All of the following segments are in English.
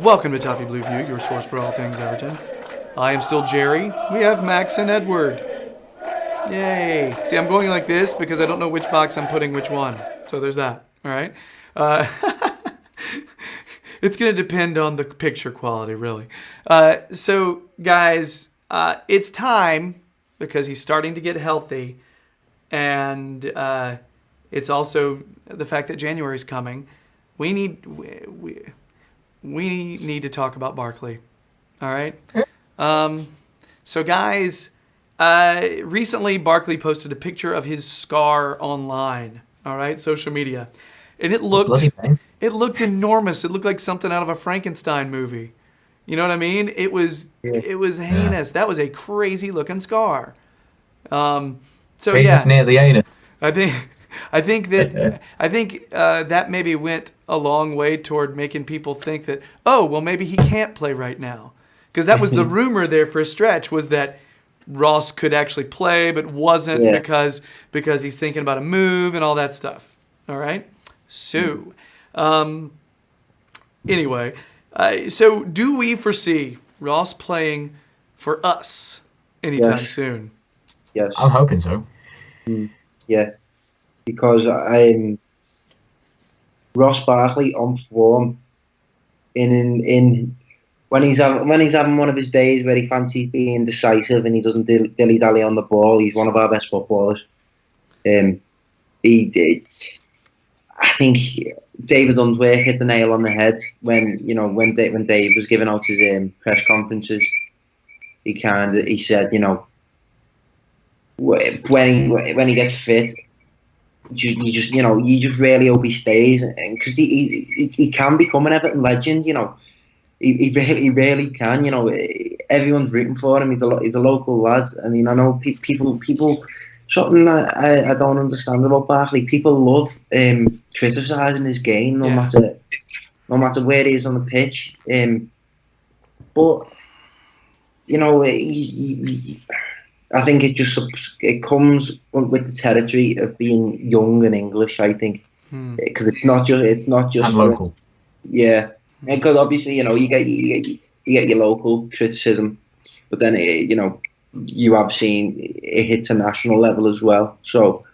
Welcome to Toffee Blue View, your source for all things Everton. I am still Gerry. We have Max and Edward. Yay. See, I'm going like this because I don't know which box I'm putting which one. So there's that, all right? It's going to depend on the picture quality, really. So, guys, it's time because he's starting to get healthy. And it's also the fact that January's coming. We need to talk about Barkley. All right? So, guys, recently Barkley posted a picture of his scar online. All right? Social media. And it looked enormous. It looked like something out of a Frankenstein movie. You know what I mean? It was heinous. Yeah. That was a crazy looking scar. So Anus near the anus. I think that maybe went a long way toward making people think that, oh, well, maybe he can't play right now. Because that was the rumor there for a stretch, was that Ross could actually play but wasn't because he's thinking about a move and all that stuff. All right? So, anyway, so do we foresee Ross playing for us anytime soon? Yes. I'm hoping so. Yeah. Because Ross Barkley on form in when he's having one of his days where he fancies being decisive and he doesn't dilly dally on the ball, he's one of our best footballers. I think David Unsworth hit the nail on the head when Dave was giving out his press conferences. He said, when he gets fit, you just really hope he stays, because he can become an Everton legend. He really can. Everyone's rooting for him. He's a local lad. I mean, I know people. Something that I don't understand about Barkley. People love criticising his game, no matter where he is on the pitch. But I think it comes with the territory of being young and English. I think because it's not just and local. Yeah, because obviously you get your local criticism, but then you have seen it hit to national level as well. So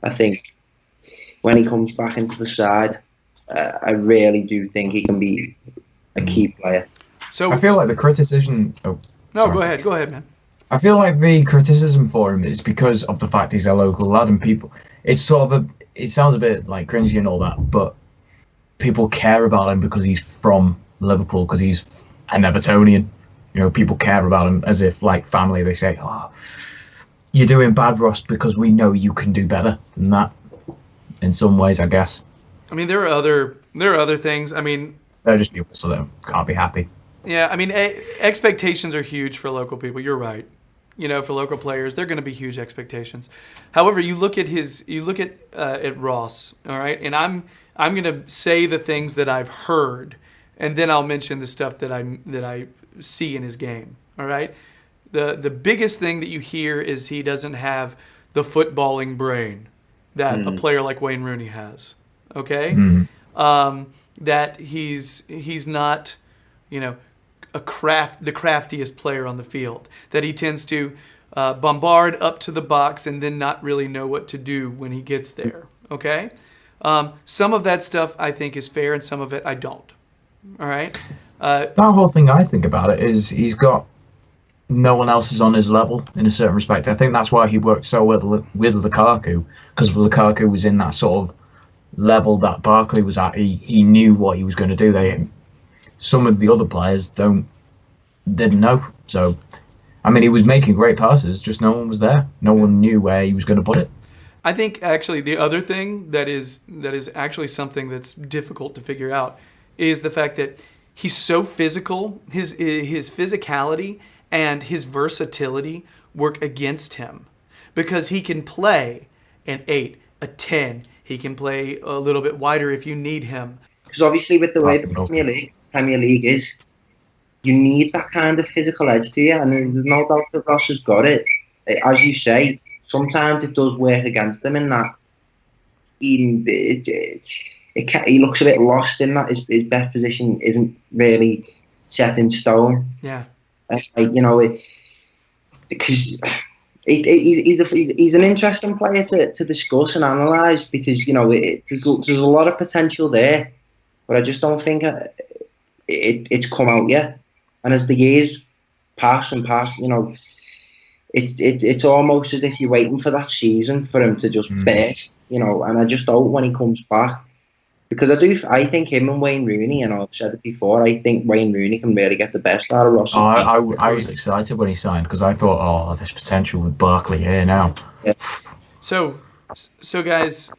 I think when he comes back into the side, I really do think he can be a key player. So I feel like the criticism. Go ahead, man. I feel like the criticism for him is because of the fact he's a local lad, and people. It's it sounds a bit like cringy and all that, but people care about him because he's from Liverpool, because he's an Evertonian. People care about him as if like family. They say, "Oh, you're doing bad, Ross, because we know you can do better than that." In some ways, I guess. I mean, there are other things. I mean, they're just people, so they can't be happy. Yeah, I mean, expectations are huge for local people. You're right. For local players, they're going to be huge expectations. However, you look at Ross, all right, and I'm going to say the things that I've heard, and then I'll mention the stuff that I see in his game. All right, the biggest thing that you hear is he doesn't have the footballing brain that a player like Wayne Rooney has. Okay, that he's not, the craftiest player on the field. That he tends to bombard up to the box and then not really know what to do when he gets there. Okay, some of that stuff I think is fair, and some of it I don't. All right. That whole thing, I think about it, is he's got no one else is on his level in a certain respect. I think that's why he worked so well with Lukaku, because Lukaku was in that sort of level that Barkley was at. He knew what he was going to do. Some of the other players didn't know. So, I mean, he was making great passes, just no one was there. No one knew where he was going to put it. I think actually the other thing that is actually something that's difficult to figure out is the fact that he's so physical. His physicality and his versatility work against him, because he can play an 8, a 10. He can play a little bit wider if you need him. Because obviously with the way the Premier League is, you need that kind of physical edge to you, and there's no doubt that Ross has got it. As you say, sometimes it does work against him in that he looks a bit lost in that. His best position isn't really set in stone. Yeah. Because he's an interesting player to discuss and analyse, because there's a lot of potential there, but I just don't think it's come out yet. And as the years pass, it's almost as if you're waiting for that season for him to just burst, and I just hope when he comes back, because I think him and Wayne Rooney, and I've said it before, I think Wayne Rooney can really get the best out of Ross. I was excited when he signed, because I thought, there's potential with Barkley here now. Yeah. So guys,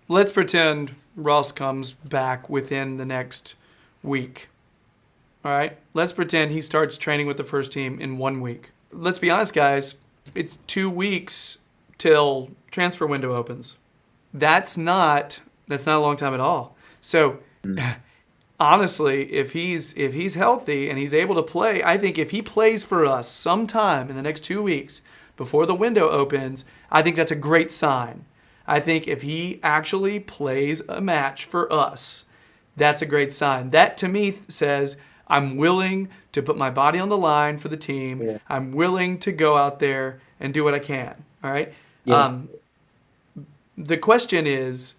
let's pretend Ross comes back within the next week. All right? Let's pretend he starts training with the first team in 1 week. Let's be honest, guys. It's 2 weeks till transfer window opens. That's not a long time at all. So, honestly, if he's healthy and he's able to play, I think if he plays for us sometime in the next 2 weeks before the window opens, I think that's a great sign. I think if he actually plays a match for us, that's a great sign. That, to me, says I'm willing to put my body on the line for the team. Yeah. I'm willing to go out there and do what I can. All right? Yeah. The question is,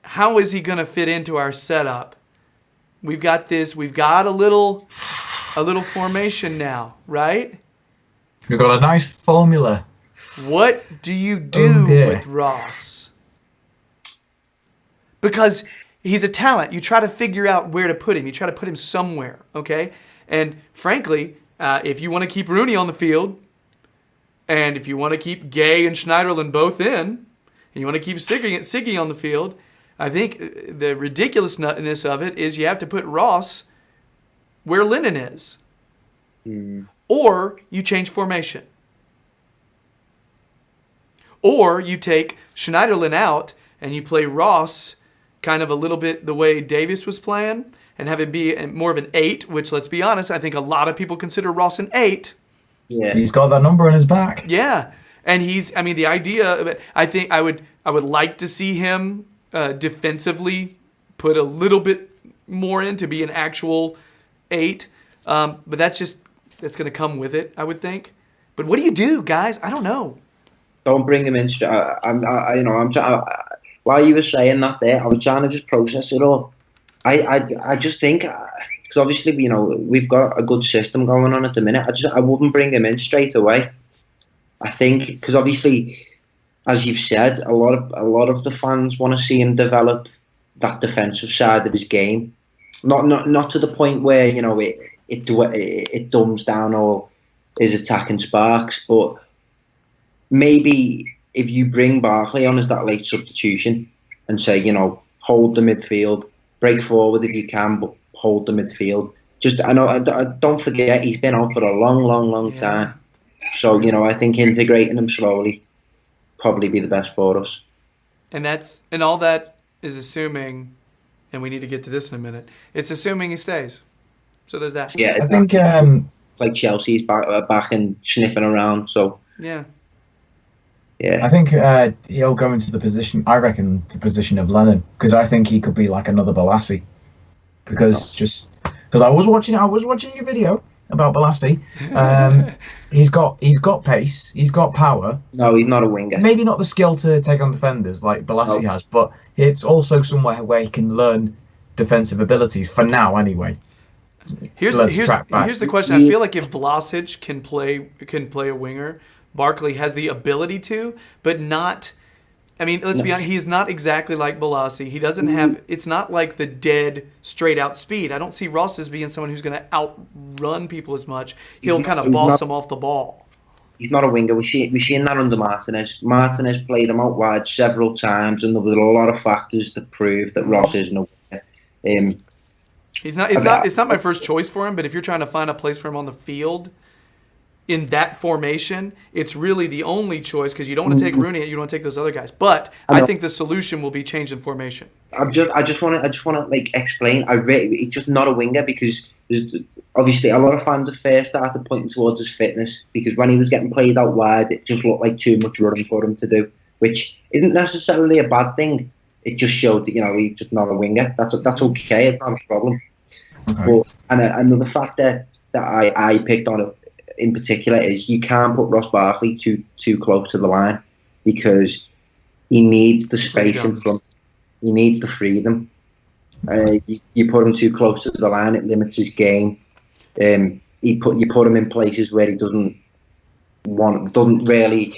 how is he going to fit into our setup? We've got a little formation now, right? We've got a nice formula. What do you do with Ross? Because he's a talent. You try to figure out where to put him. You try to put him somewhere, okay? And frankly, if you want to keep Rooney on the field, and if you want to keep Gay and Schneiderlin both in, and you want to keep Siggy on the field, I think the ridiculousness of it is you have to put Ross where Lennon is. Or you change formation. Or you take Schneiderlin out and you play Ross kind of a little bit the way Davis was playing and have him be more of an 8, which, let's be honest, I think a lot of people consider Ross an 8. Yeah. He's got that number on his back. Yeah. And the idea of it, I think I would like to see him defensively put a little bit more in to be an actual 8. But that's going to come with it, I would think. But what do you do, guys? I don't know. Don't bring him in. While you were saying that there, I was trying to just process it all. I just think, because obviously, we've got a good system going on at the minute. I wouldn't bring him in straight away. I think, because obviously, as you've said, a lot of the fans want to see him develop that defensive side of his game. Not to the point where it dumbs down all his attacking sparks, but maybe if you bring Barkley on as that late substitution and say, hold the midfield, break forward if you can, but hold the midfield. Don't forget, he's been on for a long time. So, I think integrating him slowly probably be the best for us. And all that is assuming, and we need to get to this in a minute, it's assuming he stays. So there's that. Yeah, I think like Chelsea's back and sniffing around, so yeah. I think he'll go into the position, I reckon, the position of Lennon, because I think he could be like another Balassi. Because I was watching your video about Balassi. He's got pace, he's got power. No, he's not a winger. Maybe not the skill to take on defenders like Balassi has, but it's also somewhere where he can learn defensive abilities for now anyway. Here's the question. I feel like if Vlasic can play a winger, Barkley has the ability to, but not. I mean, let's be honest. He's not exactly like Balassi. He doesn't have. It's not like the dead, straight out speed. I don't see Ross as being someone who's going to outrun people as much. He'll kind of boss them off the ball. He's not a winger. We're seeing that under Martinez. Martinez played him out wide several times, and there was a lot of factors to prove that Ross isn't a winger. He's not. It's not my first choice for him. But if you're trying to find a place for him on the field, in that formation, it's really the only choice because you don't want to take Rooney, you don't want to take those other guys. But I think the solution will be change in formation. I just want to like explain. He's just not a winger because obviously a lot of fans have first started pointing towards his fitness because when he was getting played out wide, it just looked like too much running for him to do. which isn't necessarily a bad thing. It just showed that he's just not a winger. That's okay. It's not a problem. Okay. But another factor that I picked on it in particular is you can't put Ross Barkley too close to the line, because he needs the space in front. He needs the freedom. You put him too close to the line, it limits his game. You put him in places where he doesn't really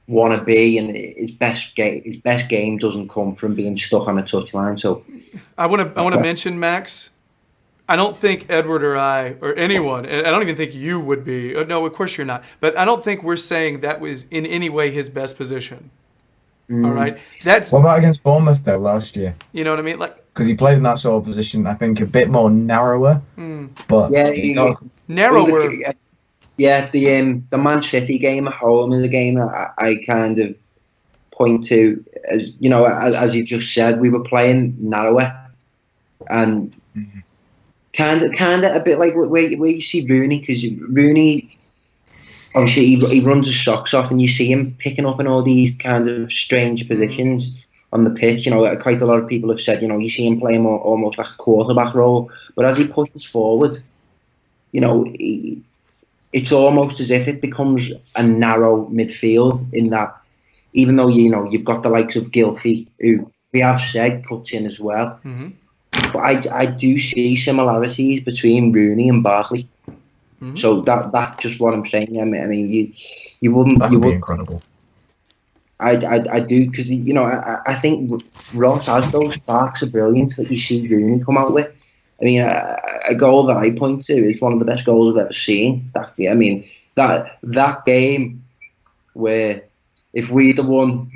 want to be, and his best game doesn't come from being stuck on a touchline. So I want to mention, Max, I don't think Edward or I or anyone, and I don't even think you would be. No, of course you're not. But I don't think we're saying that was in any way his best position. All right, what about against Bournemouth though last year? You know what I mean, like, because he played in that sort of position. I think a bit more narrower, but narrower. Yeah, the Man City game at home is a game that I kind of point to as as you just said, we were playing narrower, and kind of a bit like where you see Rooney, because Rooney, obviously he runs his socks off, and you see him picking up in all these kind of strange positions on the pitch. Quite a lot of people have said you see him playing almost like a quarterback role, but as he pushes forward, it's almost as if it becomes a narrow midfield, in that even though you've got the likes of Gylfi, who we have said cuts in as well. But I do see similarities between Rooney and Barkley. So that's just what I'm saying. I mean, you wouldn't. That would be incredible. I do, because I think Ross has those sparks of brilliance that you see Rooney come out with. I mean, a goal that I point to is one of the best goals I've ever seen. That game where if we'd have won,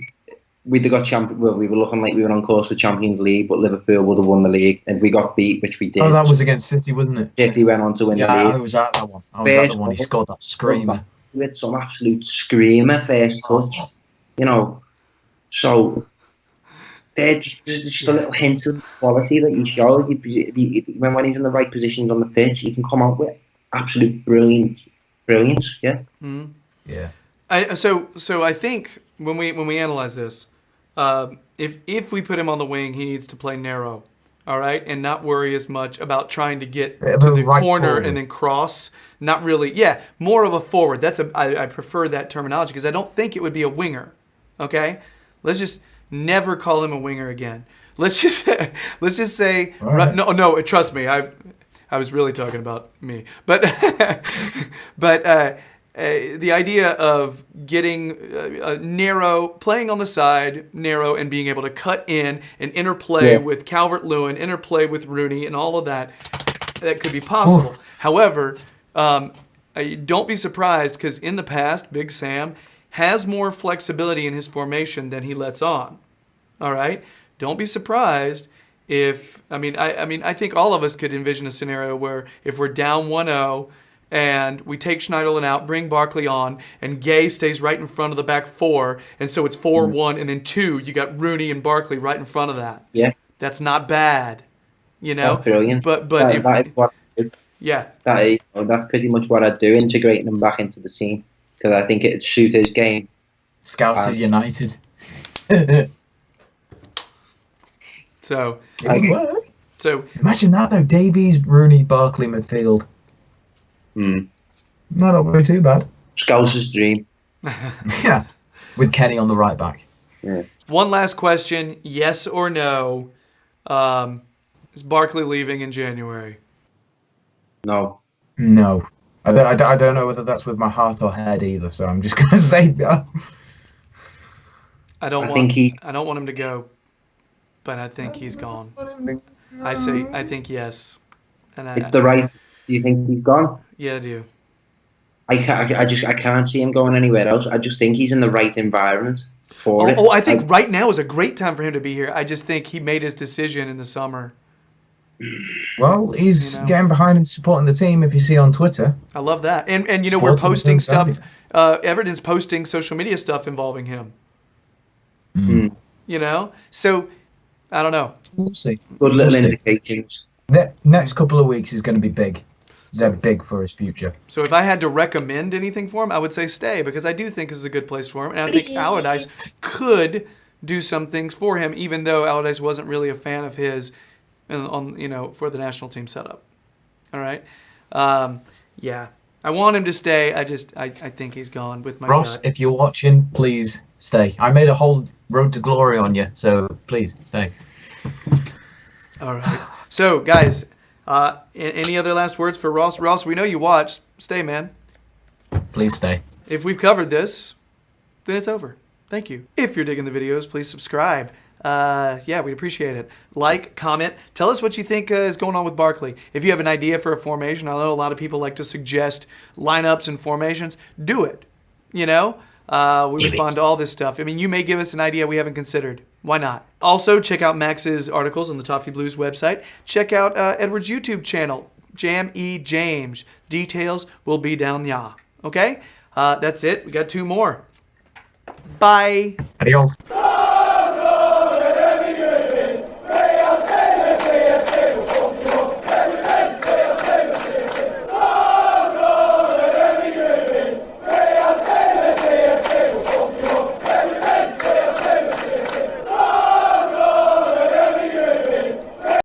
we'd have got champion. Well, we were looking like we were on course for Champions League, but Liverpool would have won the league, and we got beat, which we did. Oh, that was against City, wasn't it? City went on to win the league. Yeah, I was at that one. He scored that screamer. With some absolute screamer first touch, So they're just a little hint of quality that you show. When he's in the right positions on the pitch, he can come out with absolute brilliance. Yeah. Yeah. So I think when we analyze this, if we put him on the wing, he needs to play narrow, all right, and not worry as much about trying to get to the corner forward and then cross. Not really, more of a forward. I prefer that terminology, because I don't think it would be a winger. Okay, let's just never call him a winger again. Let's just say right. No. Trust me, I was really talking about me, but the idea of getting narrow, playing on the side, narrow, and being able to cut in and interplay with Calvert-Lewin, interplay with Rooney, and all of that could be possible. However, don't be surprised, because in the past, Big Sam has more flexibility in his formation than he lets on. All right? Don't be surprised if I think all of us could envision a scenario where if we're down 1-0 and we take Schneiderlin out, bring Barkley on, and Gay stays right in front of the back four, and so it's 4-1, and then 2, you got Rooney and Barkley right in front of that. Yeah. That's not bad. That's brilliant. But that is what I do. Yeah. That's pretty much what I'd do, integrating him back into the team, because I think it'd suit his game. Scouts is United. So imagine that though, Davies, Rooney, Barkley midfield. No, not very too bad. Scouts' dream. Yeah, with Kenny on the right back. Yeah. One last question, yes or no. Is Barkley leaving in January? No. No. I don't know whether that's with my heart or head either, so I'm just going to say no. I don't want him to go, but I think he's gone. I think yes. And it's the right. Do you think he's gone? Yeah, I do. I can't see him going anywhere else. I just think he's in the right environment for it. I think right now is a great time for him to be here. I just think he made his decision in the summer. Well, he's getting behind and supporting the team, if you see on Twitter. I love that. And we're posting stuff. Everton's posting social media stuff involving him. So I don't know. We'll see. Good little indications. The next couple of weeks is going to be big. they're big for his future. So if I had to recommend anything for him, I would say stay, because I do think this is a good place for him, and I think Allardyce could do some things for him, even though Allardyce wasn't really a fan of his for the national team setup. All right, yeah, I want him to stay. I think he's gone with my Ross, gut. if you're watching, please stay. I made a whole road to glory on you, so please stay. All right. So, guys, any other last words for Ross? Ross, we know you watched. Stay, man. Please stay. If we've covered this, then it's over. Thank you. If you're digging the videos, please subscribe. We'd appreciate it. Like, comment. Tell us what you think is going on with Barkley. If you have an idea for a formation, I know a lot of people like to suggest lineups and formations. Do it. We respond to all this stuff. I mean, you may give us an idea we haven't considered. Why not? Also, check out Max's articles on the Toffee Blues website. Check out Edward's YouTube channel, Jam E. James. Details will be down there. Okay? That's it. We got 2 more. Bye. Adios.